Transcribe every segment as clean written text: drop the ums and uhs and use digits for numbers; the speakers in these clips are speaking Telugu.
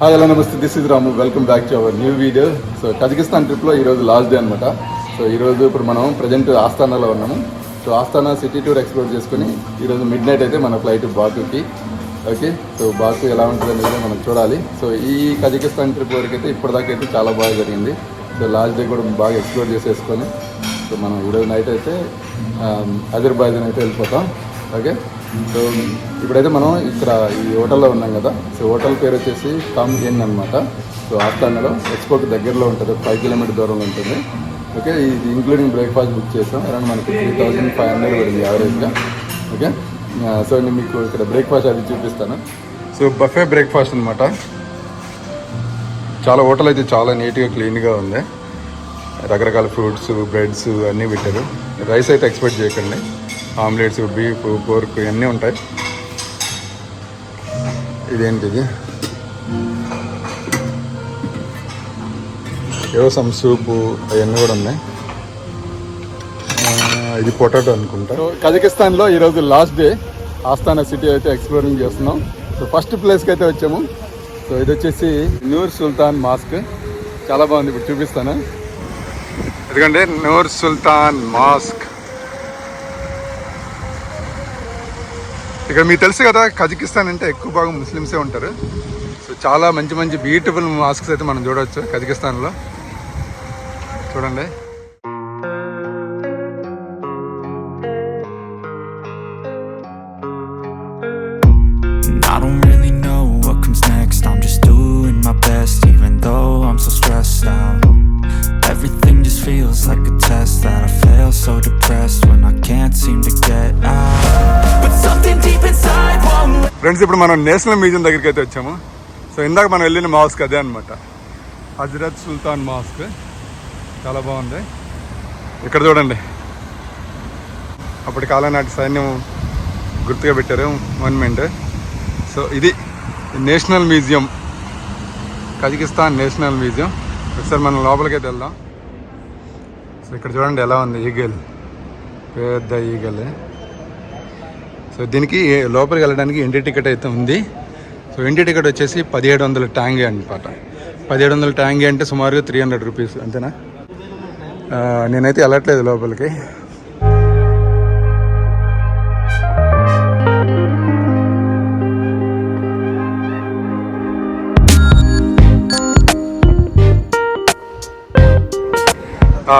హాయ్ హలో నమస్తే, this is Ramu. Welcome back to our new video. So Kazakhstan ట్రిప్లో ఈరోజు లాస్ట్ డే అనమాట. సో ఈరోజు ఇప్పుడు మనం ప్రజెంట్ ఆస్థానాలో ఉన్నాము. So Asthana city tour explore చేసుకుని ఈరోజు మిడ్ నైట్ అయితే మన ఫ్లైట్ బాకుకి. ఓకే, సో బాకు ఎలా ఉంటుంది అనేది మనం చూడాలి. సో ఈ కజకిస్తాన్ ట్రిప్ వరకు అయితే ఇప్పటిదాకా అయితే చాలా బాగా జరిగింది. సో లాస్ట్ డే కూడా బాగా ఎక్స్ప్లోర్ చేసేసుకొని సో మనం ఈరోజు నైట్ అయితే అజర్బైజాన్ అయితే వెళ్ళిపోతాం. ఓకే, సో ఇప్పుడైతే మనం ఇక్కడ ఈ హోటల్లో ఉన్నాం కదా. సో హోటల్ పేరు వచ్చేసి కమ్ ఇన్ అనమాట. సో ఆస్థానాలో ఎక్స్పోర్ట్ దగ్గరలో ఉంటుంది, 5 కిలోమీటర్ దూరంలో ఉంటుంది. ఓకే, ఇది ఇంక్లూడింగ్ బ్రేక్ఫాస్ట్ బుక్ చేసాం. అరౌండ్ మనకి 3500 పడింది యావరేజ్గా. ఓకే, సో నేను మీకు ఇక్కడ బ్రేక్ఫాస్ట్ అది చూపిస్తాను. సో బఫే బ్రేక్ఫాస్ట్ అనమాట. చాలా హోటల్ అయితే చాలా నీట్గా క్లీన్గా ఉంది. రకరకాల ఫ్రూట్స్, బ్రెడ్స్ అన్నీ పెట్టారు. రైస్ అయితే ఎక్స్పెక్ట్ చేయకండి. ఆమ్లెట్స్, బీఫ్, పోర్క్ ఇవన్నీ ఉంటాయి. ఇదేంటిది, ఏవో సమ్ సూపు అవన్నీ కూడా ఉన్నాయి. ఇది పొటాటో అనుకుంటా. సో కజకిస్తాన్లో ఈరోజు లాస్ట్ డే ఆస్థానా సిటీ అయితే ఎక్స్ప్లోరింగ్ చేస్తున్నాం. సో ఫస్ట్ ప్లేస్కి అయితే వచ్చాము. సో ఇది వచ్చేసి nur-sultan మాస్క్. చాలా బాగుంది, ఇప్పుడు చూపిస్తాను. ఎందుకంటే nur-sultan మాస్క్ ఇక్కడ మీకు తెలుసు కదా, కజకిస్తాన్ అంటే ఎక్కువ భాగం ముస్లిమ్సే ఉంటారు. సో చాలా మంచి మంచి బ్యూటిఫుల్ మాస్క్స్ అయితే మనం చూడవచ్చు కజకిస్తాన్లో. చూడండి, Everything just feels like a test that I fail, so depressed when I can't seem to get out. But something deep inside won't. Friends, ఇప్పుడు మనం నేషనల్ మ్యూజియం దగ్గరికి అయితే వచ్చాము. సో ఇందాక మనం వెళ్ళిన మాస్క్ అదే అనమాట, హజరత్ సుల్తాన్ మాస్క్. చాలా బాగుంది. ఇక్కడ చూడండి, అప్పటి కాలం నాటి సైన్యం గుర్తుగా పెట్టారు మాన్యుమెంట్. సో ఇది national museum, Kazakhstan national museum. ఒకసారి మనం లోపలికైతే వెళ్దాం. సో ఇక్కడ చూడండి ఎలా ఉంది, ఈగల్, పెద్ద ఈగల్. సో దీనికి లోపలికి వెళ్ళడానికి ఎంట్రీ టికెట్ అయితే ఉంది. సో ఎంట్రీ టికెట్ వచ్చేసి 1700 ట్యాంగే అనమాట. 1700 ట్యాంగే అంటే సుమారుగా 300 రూపీస్, అంతేనా? నేనైతే వెళ్ళట్లేదు లోపలికి.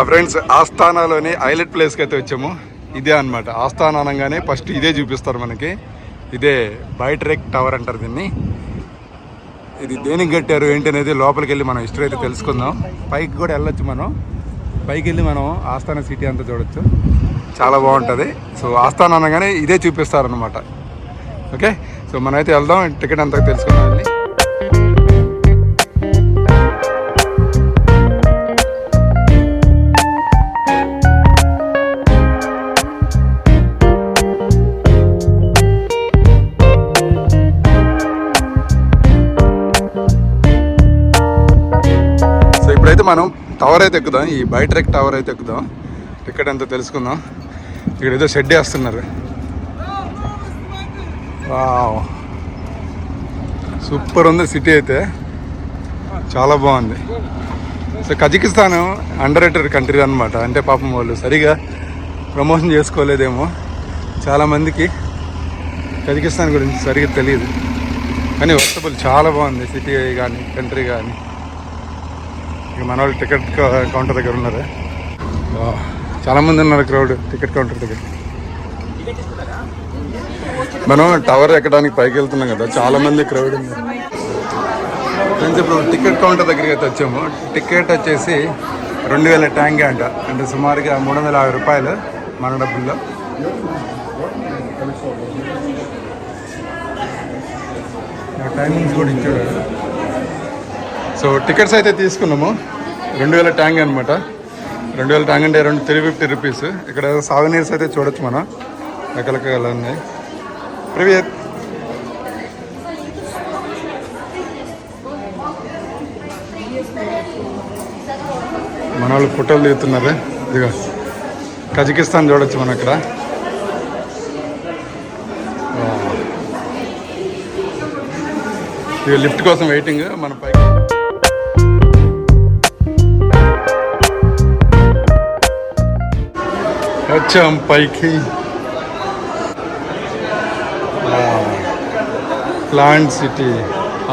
ఫ్రెండ్స్, ఆస్థానాలోని హైలైట్ ప్లేస్కి అయితే వచ్చాము. ఇదే అనమాట ఆస్థానా అనగానే ఫస్ట్ ఇదే చూపిస్తారు మనకి. ఇదే బైట్రెక్ టవర్ అంటారు దీన్ని. ఇది దేనికి కట్టారు ఏంటి అనేది లోపలికి వెళ్ళి మనం హిస్టరీ అయితే తెలుసుకుందాం. పైకి కూడా వెళ్ళొచ్చు, మనం పైకి వెళ్ళి మనం ఆస్థానా సిటీ అంతా చూడొచ్చు. చాలా బాగుంటుంది. సో ఆస్థానా అనగానే ఇదే చూపిస్తారనమాట. ఓకే, సో మనమైతే వెళ్దాం, టికెట్ అంతా తెలుసుకుందాం వెళ్ళి. ఇప్పుడైతే మనం టవర్ అయితే ఎక్కుదాం, ఈ బైట్రెక్ టవర్ అయితే ఎక్కుదాం. టికెట్ అంతా తెలుసుకుందాం. ఇక్కడ ఏదో షెడ్ వేస్తున్నారు. వావ్, సూపర్ ఉంది సిటీ అయితే, చాలా బాగుంది. So Kazakhstan under rated country అనమాట. అంటే పాపం వాళ్ళు సరిగా ప్రమోషన్ చేసుకోలేదేమో. చాలామందికి కజకిస్తాన్ గురించి సరిగ్గా తెలియదు, కానీ వర్తబుల్ చాలా బాగుంది సిటీ కానీ కంట్రీ కానీ. ఇక మన వాళ్ళు టికెట్ కౌంటర్ దగ్గర ఉన్నారు. చాలామంది ఉన్నారు క్రౌడ్ టికెట్ కౌంటర్ దగ్గర. మనం టవర్ ఎక్కడానికి పైకి వెళ్తున్నాం కదా, చాలామంది క్రౌడ్ ఉన్నారు. ఫ్రెండ్స్, ఇప్పుడు టికెట్ కౌంటర్ దగ్గరికి అయితే వచ్చాము. టికెట్ వచ్చేసి 2000 ట్యాంగే అంట, అంటే సుమారుగా 350 రూపాయలు మన డబ్బుల్లో. టైమింగ్స్ కూడా ఇచ్చాడు. సో టికెట్స్ అయితే తీసుకున్నాము. 2000 ట్యాంగ్ అనమాట. 2000 ట్యాంగ్ అంటే అరౌండ్ 350 రూపీస్. ఇక్కడ సావనీర్స్ అయితే చూడొచ్చు మనం, రకరకాల ఉన్నాయి. ప్రివియత్ మన వాళ్ళు ఫోటోలు దిగుతున్నారు. ఇదిగో కజకిస్తాన్ చూడొచ్చు మనం ఇక్కడ. లిఫ్ట్ కోసం వెయిటింగ్. మన పైకి వచ్చాం పైకి. Plant city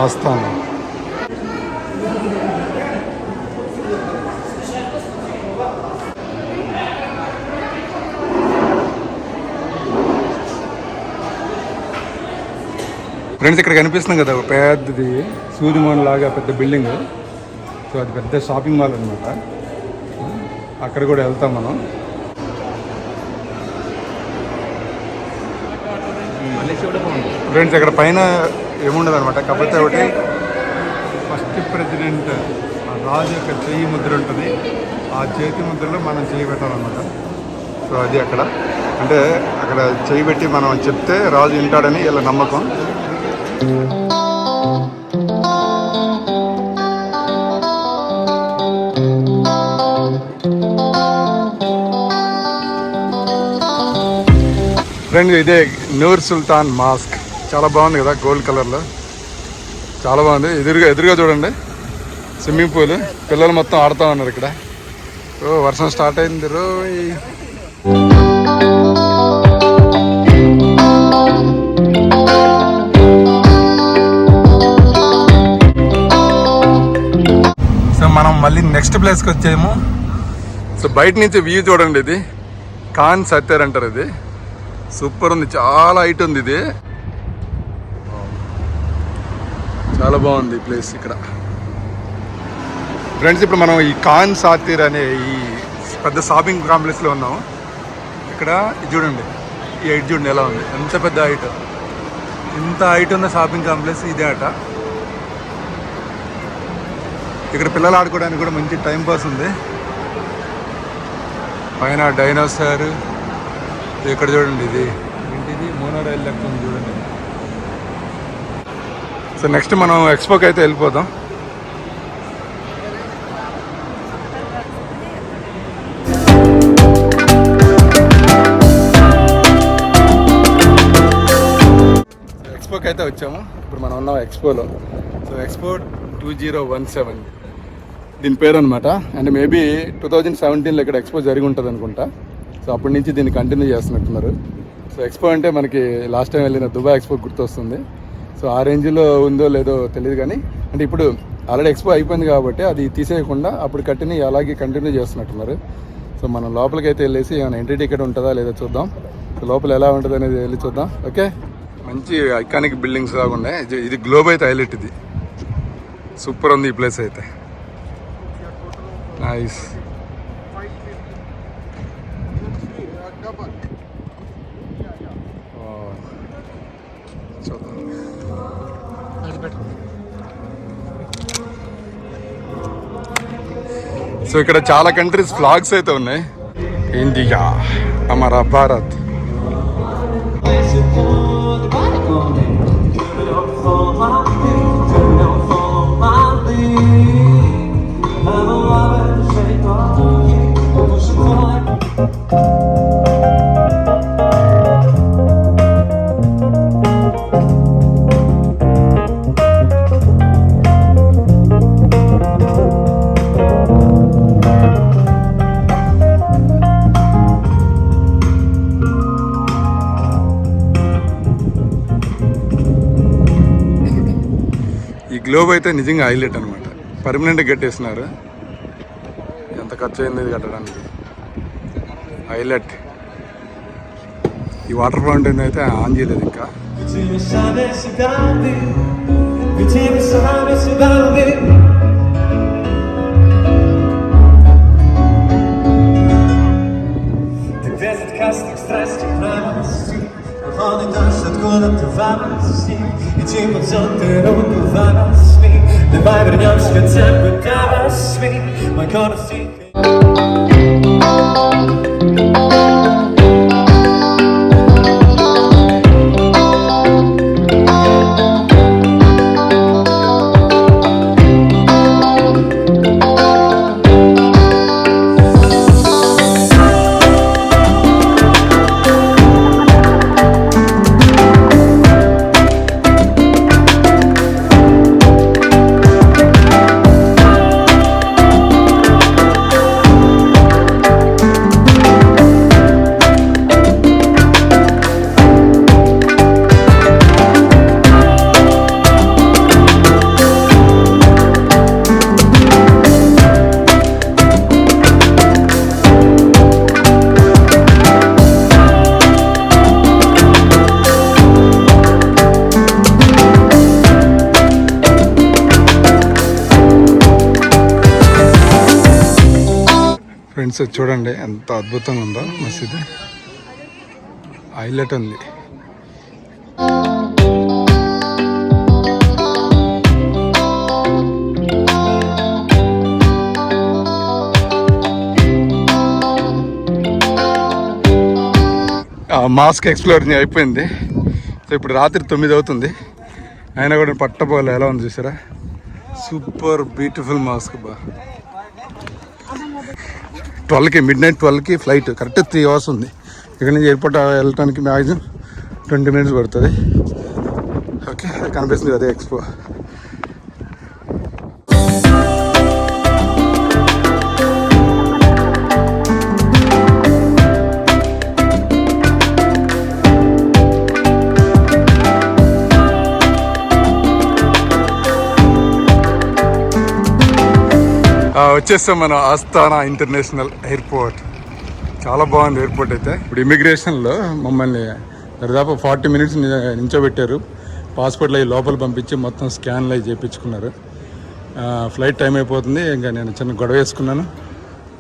Asthana. ఫ్రెండ్స్ ఇక్కడ కనిపిస్తుంది కదా ఒక పెద్దది సూదిమోన్ లాగా పెద్ద బిల్డింగ్. సో అది పెద్ద షాపింగ్ మాల్ అనమాట. అక్కడ కూడా వెళ్తాం మనం. ఫ్రెండ్స్ ఇక్కడ పైన ఏముండదు అనమాట, కాకపోతే ఒకటి ఫస్ట్ ప్రెసిడెంట్ రాజు యొక్క చెయ్యి ముద్ర ఉంటుంది. ఆ చేతి ముద్రలో మనం చేయి పెట్టాలన్నమాట. సో అది అక్కడ అంటే అక్కడ చేయి పెట్టి మనం చెప్తే రాజు వింటాడని వీళ్ళ నమ్మకం. ఫ్రెండ్స్ ఇదే nur-sultan మాస్క్. చాలా బాగుంది కదా, గోల్డ్ కలర్లో చాలా బాగుంది. ఎదురుగా చూడండి స్విమ్మింగ్ పూల్. పిల్లలు మొత్తం ఆడుతూ ఉన్నారు ఇక్కడ. ఓ వర్షం స్టార్ట్ అయింది రోయ్. సో మనం మళ్ళీ నెక్స్ట్ ప్లేస్కి వచ్చాము. సో బయట నుంచి వ్యూ చూడండి. ఇది ఖాన్ సత్యార్ అంటారు. ఇది సూపర్ ఉంది, చాలా హైట్ ఉంది. ఇది చాలా బాగుంది ప్లేస్ ఇక్కడ. ఫ్రెండ్స్ ఇప్పుడు మనం ఈ ఖాన్ సాతీర్ అనే ఈ పెద్ద షాపింగ్ కాంప్లెక్స్లో ఉన్నాము. ఇక్కడ ఇది చూడండి, ఈ హైట్ చూడండి ఎలా ఉంది, ఎంత పెద్ద హైట్. ఇంత హైట్ ఉన్న షాపింగ్ కాంప్లెక్స్ ఇదే అట. ఇక్కడ పిల్లలు ఆడుకోవడానికి కూడా మంచి టైం పాస్ ఉంది. పైన డైనోసార్. ఇక్కడ చూడండి, ఇది ఏంటిది మోనో రైల్ లెక్క ఉంది చూడండి. సో నెక్స్ట్ మనం ఎక్స్పోకి అయితే వెళ్ళిపోదాం. ఎక్స్పోకి అయితే వచ్చాము. ఇప్పుడు మనం ఉన్నాం ఎక్స్పోలో. సో ఎక్స్పో 2017 దీని పేరు అనమాట. అండ్ మేబీ 2017లో ఇక్కడ ఎక్స్పో జరిగి ఉంటుంది అనుకుంటా. సో అప్పటి నుంచి దీన్ని కంటిన్యూ చేస్తున్నట్టున్నారు. సో ఎక్స్పో అంటే మనకి లాస్ట్ టైం వెళ్ళిన దుబాయ్ ఎక్స్పో గుర్తొస్తుంది. సో ఆ రేంజ్లో ఉందో లేదో తెలియదు, కానీ అంటే ఇప్పుడు ఆల్రెడీ ఎక్స్పో అయిపోయింది కాబట్టి అది తీసేయకుండా అప్పుడు కట్టిని అలాగే కంటిన్యూ చేస్తున్నట్టున్నారు. సో మనం లోపలికి అయితే వెళ్ళేసి ఏమైనా ఎంట్రీ టికెట్ ఉంటుందా లేదో చూద్దాం. సో లోపల ఎలా ఉంటుంది అనేది వెళ్ళి చూద్దాం. ఓకే, మంచి ఐకానిక్ బిల్డింగ్స్ లాగా ఉన్నాయి. ఇది గ్లోబ్ అయితే హైలైట్. ఇది సూపర్ ఉంది ఈ ప్లేస్ అయితే. నైస్. సో ఇక్కడ చాలా కంట్రీస్ ఫ్లాగ్స్ అయితే ఉన్నాయి. ఇండియా, హమారా భారత్. గ్లోబ్ అయితే నిజంగా హైలైట్ అనమాట. పర్మనెంట్గా కట్టేసినారు. ఎంత ఖర్చు అయింది ఇది కట్టడానికి. హైలైట్. ఈ వాటర్ ఫౌంటైన్ అయితే ఆన్ చేయలేదు ఇంకా. ఫ్రెండ్స్ చూడండి ఎంత అద్భుతంగా ఉందో మసీదు, హైలైట్ ఉంది. మాస్క్ ఎక్స్ప్లోర్ అయిపోయింది. సో ఇప్పుడు రాత్రి 9 అవుతుంది, అయినా కూడా పట్టపోలే ఎలా ఉంది చూసారా, సూపర్ బ్యూటిఫుల్ మాస్క్ బా. 12కి మిడ్-నైట్ 12కి ఫ్లైట్, కరెక్ట్ 3 అవర్స్ ఉంది. ఇక్కడ నుంచి ఎయిర్పోర్ట్ వెళ్ళటానికి మ్యాక్సిమం 20 minutes పడుతుంది. ఓకే, కనిపిస్తుంది అదే ఎక్స్పో. వచ్చేస్తాం మనం ఆస్తానా ఇంటర్నేషనల్ ఎయిర్పోర్ట్. చాలా బాగుంది ఎయిర్పోర్ట్ అయితే. ఇప్పుడు ఇమిగ్రేషన్లో మమ్మల్ని దాదాపు 40 minutes నించోబెట్టారు. పాస్పోర్ట్లు అవి లోపల పంపించి మొత్తం స్కాన్లు అవి చేయించుకున్నారు. ఫ్లైట్ టైం అయిపోతుంది, ఇంకా నేను చిన్న గొడవ వేసుకున్నాను,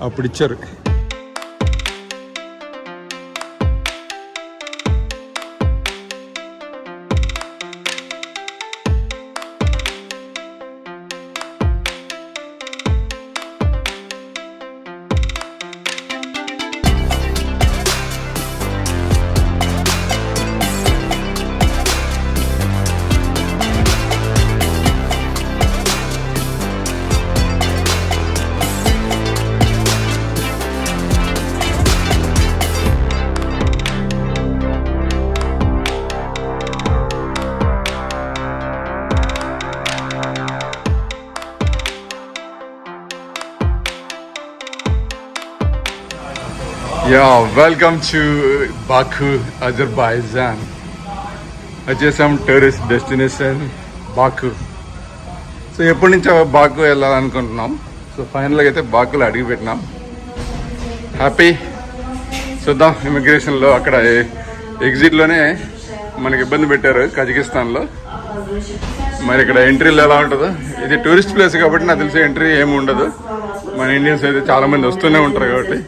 అప్పుడు ఇచ్చారు. Welcome to Baku, Azerbaijan. వచ్చేసాం టూరిస్ట్ డెస్టినేషన్ బాకు. సో ఎప్పటి నుంచో బాకు వెళ్ళాలనుకుంటున్నాం. సో ఫైనల్గా అయితే బాకులో అడిగి పెట్టినాం. హ్యాపీ. చూద్దాం ఇమిగ్రేషన్లో అక్కడ ఎగ్జిట్లోనే మనకి ఇబ్బంది పెట్టారు కజకిస్తాన్లో. మరి ఇక్కడ ఎంట్రీలు ఎలా ఉంటుందో. ఇది టూరిస్ట్ ప్లేస్ కాబట్టి నాకు తెలిసి ఎంట్రీ ఏమి ఉండదు. మన ఇండియన్స్ అయితే చాలామంది వస్తూనే ఉంటారు కాబట్టి.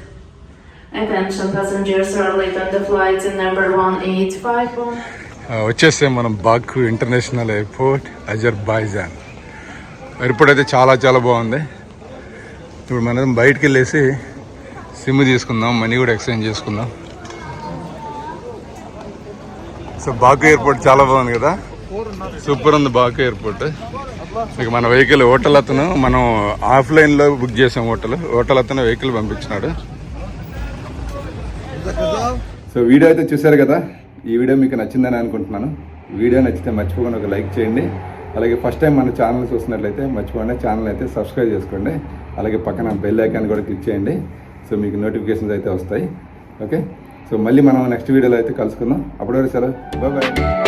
Attention passengers are late on the flight number 1851. వచ్చేసాం మనం బాకు ఇంటర్నేషనల్ ఎయిర్పోర్ట్, అజర్బైజాన్. ఎయిర్పోర్ట్ అయితే చాలా చాలా బాగుంది. ఇప్పుడు మనం బయటికి వెళ్ళేసి సిమ్ తీసుకుందాం, మనీ కూడా ఎక్స్చేంజ్ చేసుకుందాం. సో బాకు ఎయిర్పోర్ట్ చాలా బాగుంది కదా, సూపర్ ఉంది బాకు ఎయిర్పోర్ట్. ఇక మన వెహికల్ హోటల్ అతను, మనం ఆఫ్లైన్లో బుక్ చేసాం హోటల్ అతను వెహికల్ పంపించినాడు. సో వీడియో అయితే చూసారు కదా, ఈ వీడియో మీకు నచ్చిందని అనుకుంటున్నాను. వీడియో నచ్చితే మర్చిపోకుండా ఒక లైక్ చేయండి. అలాగే ఫస్ట్ టైం మన ఛానల్ చూసినట్లయితే మర్చిపోకుండా ఛానల్ అయితే సబ్స్క్రైబ్ చేసుకోండి. అలాగే పక్కన బెల్ ఐకాన్ కూడా క్లిక్ చేయండి. సో మీకు నోటిఫికేషన్స్ అయితే వస్తాయి. ఓకే, సో మళ్ళీ మనం నెక్స్ట్ వీడియోలో అయితే కలుసుకుందాం. అప్పటి వరకు సెలవు, బాయ్.